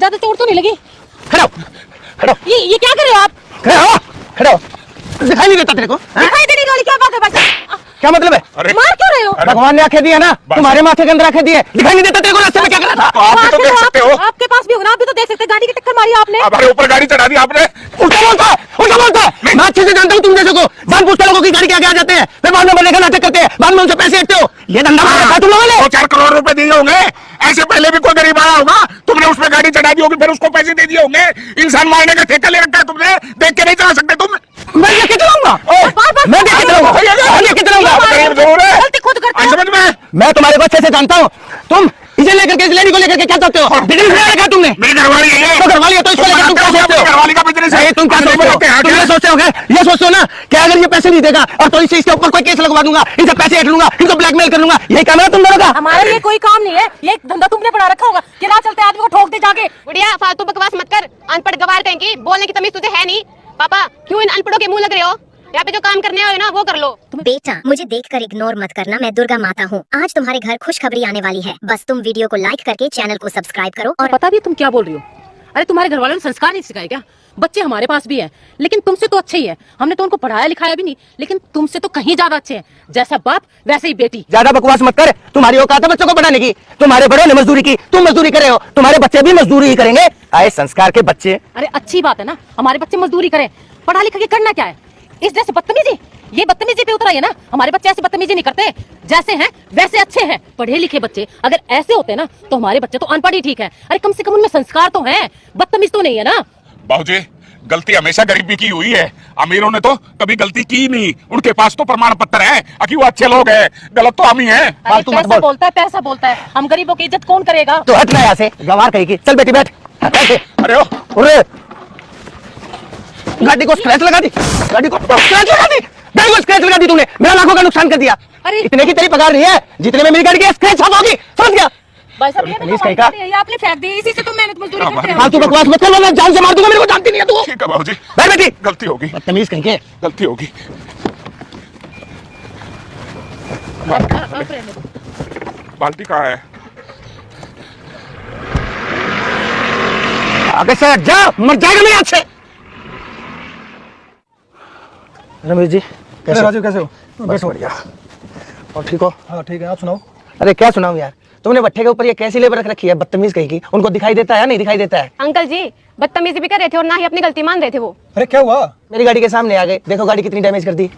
ज्यादा चोट तो नहीं लगी? खड़ो खड़ो। ये क्या कर रहे हो आप? खड़ो खड़ो। दिखाई नहीं देता तेरे को? दिखाई देने वाली क्या बात है भाई साहब? क्या मतलब है? अरे मार क्यों रहे हो? भगवान ने आंखें दी है ना, तुम्हारे माथे के अंदर आंखें दी है। दिखाई नहीं देता तेरे को रास्ते में क्या कर रहा था? तो आप भी तो देख सकते हो। आपके पास भी होगा ना, आप भी तो देख सकते हैं। गाड़ी की टक्कर मारी आपने। हमारे ऊपर गाड़ी चढ़ा दी आपने। उल्टा बोलता है, उल्टा बोलता है। मैं अच्छे से जानता हूँ तुम जैसे को। जान पूछते लोगों की गाड़ी के आगे आ जाते हैं, फिर बाद में बनने का नाटक करते हैं, बाद में उनसे पैसे हटते हो। ये धंधा मार रखा है तुम लोगों ने। 2-4 करोड़ रुपए दिए होंगे। ऐसे पहले भी कोई गरीब आया होगा, तुमने उसमें गाड़ी चढ़ा दी होगी, फिर उसको पैसे दे दिए होंगे। इंसान मारने का ठेका ले रखा है तुमने, देख के नहीं चला सकते तुम। मैं देख के चलाऊंगा, मैं देख के चलाऊंगा, मैं देख के चलाऊंगा। गलती खुद करते हो। समझ में? मैं तुम्हारे को अच्छे से जानता हूँ। तुम इसे लेकर के, इस लेडी को लेकर के क्या चाहते हो? बिजनेस में रखा तुमने। मेरी घरवाली है ये। तो घरवाली है तो इसको लेकर तुम क्या सोचते हो? घरवाली का बिजनेस है। तुम क्या सोचते हो? तुम ये सोचते हो क्या? ये सोचते हो ना कि अगर ये पैसे नहीं देगा और तो इसे इसके ऊपर कोई केस लगवा दूंगा, इनसे पैसे हट लूंगा, इनको ब्लैकमेल कर लूंगा। यही काम है तुम लोगों का। हमारा ये कोई काम नहीं है, ये एक धंधा तुमने बना रखा होगा कि राह चलते आदमी को ठोक दे जाके। बुढ़िया फालतू बकवास मत कर, अनपढ़ गवार कहीं की, बोलने की तमीज तुझे है नहीं। पापा क्यों इन अनपढ़ों के मुंह लग रहे हो? यहाँ पे जो काम करने आए हो ना वो कर लो। बेटा मुझे देखकर इग्नोर मत करना, मैं दुर्गा माता हूँ। आज तुम्हारे घर खुशखबरी आने वाली है, बस तुम वीडियो को लाइक करके चैनल को सब्सक्राइब करो। और पता भी तुम क्या बोल रही हो? अरे तुम्हारे घर वालों ने संस्कार नहीं सिखाए क्या? बच्चे हमारे पास भी हैं, लेकिन तुमसे तो अच्छे ही है। हमने तो उनको पढ़ाया लिखाया भी नहीं, लेकिन तुमसे तो कहीं ज्यादा अच्छे हैं। जैसा बाप वैसे ही बेटी। ज्यादा बकवास मत कर। तुम्हारी औकात है बच्चों को पढ़ाने की। तुम्हारे बड़ों ने मजदूरी की, तुम मजदूरी कर रहे हो, तुम्हारे बच्चे भी मजदूरी ही करेंगे। आए संस्कार के बच्चे। अरे अच्छी बात है ना, हमारे बच्चे मजदूरी करें, पढ़ा लिखा के करना क्या है? इस जैसे बदतमीजी, ये बदतमीजी पे उतरा है ना। हमारे बच्चे ऐसे बदतमीजी नहीं करते, जैसे हैं वैसे अच्छे हैं। पढ़े लिखे बच्चे अगर ऐसे होते ना तो हमारे बच्चे तो अनपढ़ ही ठीक है। अरे कम से कम उनमें संस्कार तो हैं, बदतमीज तो नहीं है ना। बाबूजी गलती हमेशा गरीबी की हुई है, अमीरों ने तो कभी गलती की नहीं। उनके पास तो प्रमाण पत्र है कि वो अच्छे लोग हैं, गलत तो हम ही हैं। पैसा बोलता है, पैसा बोलता है। हम गरीबों की इज्जत कौन करेगा? तो हट ना यहाँ से, गवार कहेगी। चल बेटी बैठ। अरे ओ, गाड़ी को स्क्रैच लगा दी, गाड़ी को स्क्रैच लगा दी, गाड़ी को स्क्रैच लगा दी तूने। मेरा लाखों का नुकसान कर दिया। अरे इतने की तेरी पगार नहीं है जितने में मेरी गाड़ी की स्क्रैच होगी, समझ गया? भाई साहब ये तो पुलिस कहीं का? ये आपने फेंक दी, इसी से तो मेहनत मजदूरी करते हैं। फालतू बकवास मत कर, मैं जान से मार दूंगा। मेरे को जानती नहीं है तू। ठीक है बाबूजी, बैठ बेटी। गलती होगी, बदतमीज कहीं के। गलती होगी। बाल्टी कहाँ है? आगे से हट जा, मर जाएगा मेरे हाथ से। रमेश जी कैसे? राजू कैसे हो? बस बढ़िया। और ठीक हो? हाँ ठीक है, आप सुनाओ। अरे क्या सुनाऊं यार, तुमने भट्ठे के ऊपर ये कैसी लेबर रख रखी है? बदतमीज कहीं की। उनको दिखाई देता है या नहीं दिखाई देता है? अंकल जी बदतमीजी भी कर रहे थे और ना ही अपनी गलती मान रहे थे वो। अरे क्या हुआ? मेरी गाड़ी के सामने आ गए, देखो गाड़ी कितनी डैमेज कर दी।